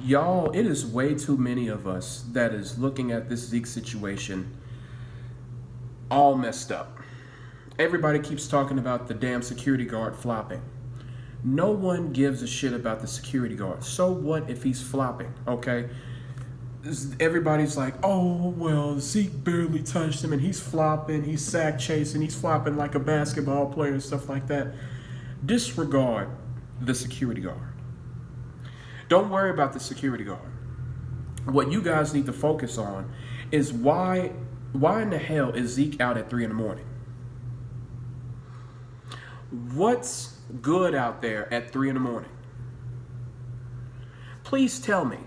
Y'all, it is way too many of us that is looking at this Zeke situation all messed up. Everybody keeps talking about the damn security guard flopping. No one gives a shit about the security guard. So what if he's flopping, okay? Everybody's like, oh, well, Zeke barely touched him and he's flopping, he's sack chasing, he's flopping like a basketball player and stuff like that. Disregard the security guard. Don't worry about the security guard. What you guys need to focus on is why in the hell is Zeke out at 3 a.m? What's good out there at 3 a.m? Please tell me.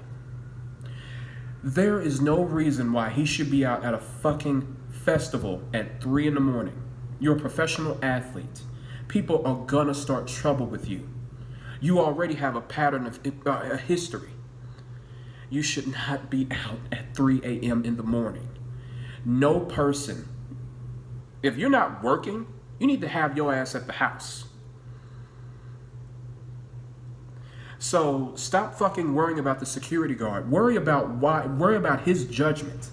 There is no reason why he should be out at a fucking festival at 3 a.m. You're a professional athlete. People are gonna start trouble with you. You already have a pattern of a history. You should not be out at 3 a.m. in the morning. No person. If you're not working, you need to have your ass at the house. So stop fucking worrying about the security guard. Worry about his judgment.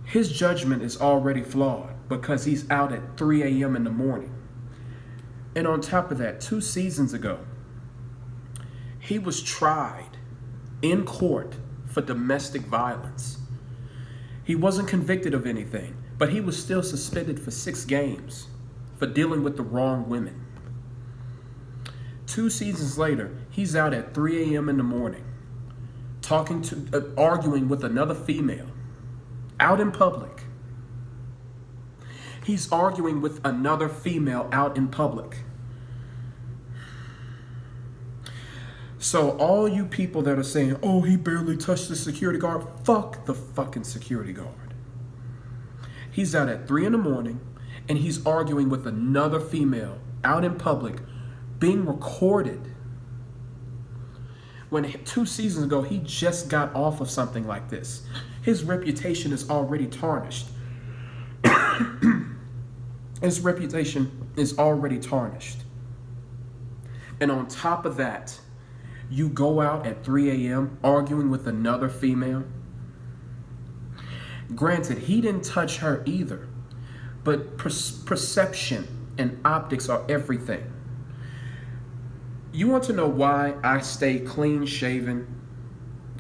His judgment is already flawed because he's out at 3 a.m. in the morning. And on top of that, 2 seasons ago, he was tried in court for domestic violence. He wasn't convicted of anything, but he was still suspended for 6 games for dealing with the wrong women. 2 seasons later, he's out at 3 a.m. in the morning, arguing with another female, out in public. He's arguing with another female out in public. So all you people that are saying, oh, he barely touched the security guard, fuck the fucking security guard. He's out at 3 a.m. and he's arguing with another female out in public, being recorded. When 2 seasons ago, he just got off of something like this. His reputation is already tarnished. His reputation is already tarnished. And on top of that, you go out at 3 a.m. arguing with another female. Granted, he didn't touch her either, but perception and optics are everything. You want to know why I stay clean shaven?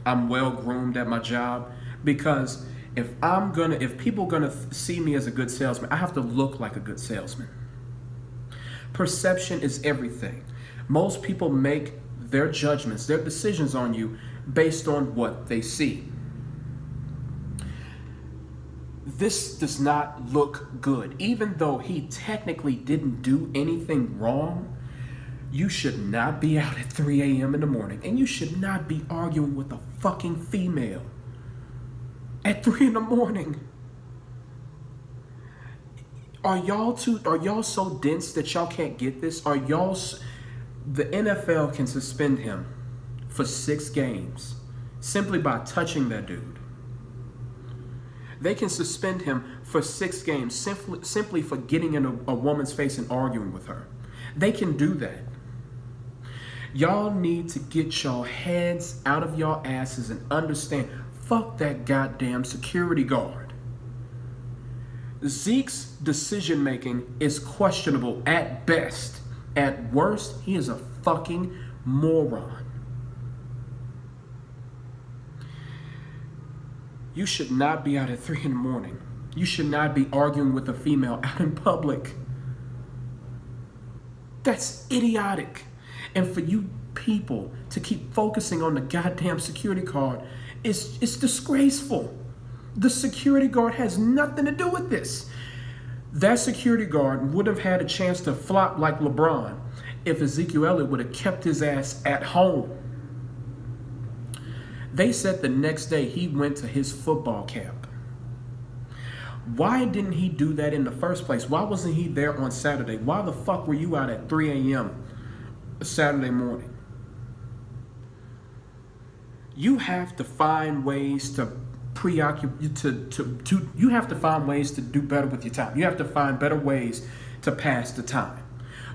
I'm well groomed at my job because if people gonna see me as a good salesman, I have to look like a good salesman. Perception is everything. Most people make their judgments, their decisions on you based on what they see. This does not look good. Even though he technically didn't do anything wrong, you should not be out at 3 a.m. in the morning, and you should not be arguing with a fucking female at 3 in the morning. Are y'all so dense that y'all can't get this? The NFL can suspend him for 6 games simply by touching that dude. They can suspend him for 6 games simply for getting in a woman's face and arguing with her. They can do that. Y'all need to get y'all heads out of y'all asses and understand, fuck that goddamn security guard. Zeke's decision making is questionable at best. At worst, he is a fucking moron. You should not be out at 3 in the morning. You should not be arguing with a female out in public. That's idiotic. And for you people to keep focusing on the goddamn security guard, it's disgraceful. The security guard has nothing to do with this. That security guard would have had a chance to flop like LeBron if Ezekiel Elliott would have kept his ass at home. They said the next day he went to his football camp. Why didn't he do that in the first place? Why wasn't he there on Saturday? Why the fuck were you out at 3 a.m. Saturday morning? You have to find ways to you have to find ways to do better with your time. You have to find better ways to pass the time.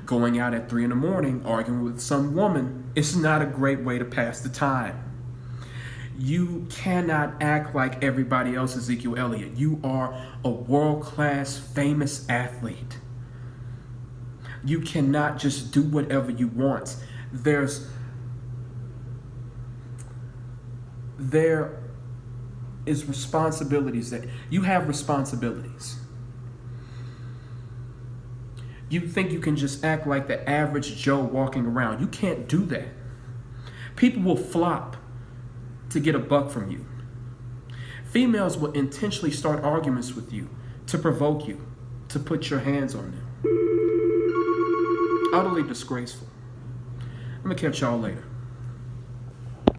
Going out at 3 a.m, arguing with some woman, is not a great way to pass the time. You cannot act like everybody else, Ezekiel Elliott. You are a world-class, famous athlete. You cannot just do whatever you want. There is responsibilities that you have responsibilities. You think you can just act like the average Joe walking around. You can't do that. People will flop to get a buck from you. Females will intentionally start arguments with you to provoke you, to put your hands on them. Utterly disgraceful. I'm gonna catch y'all later.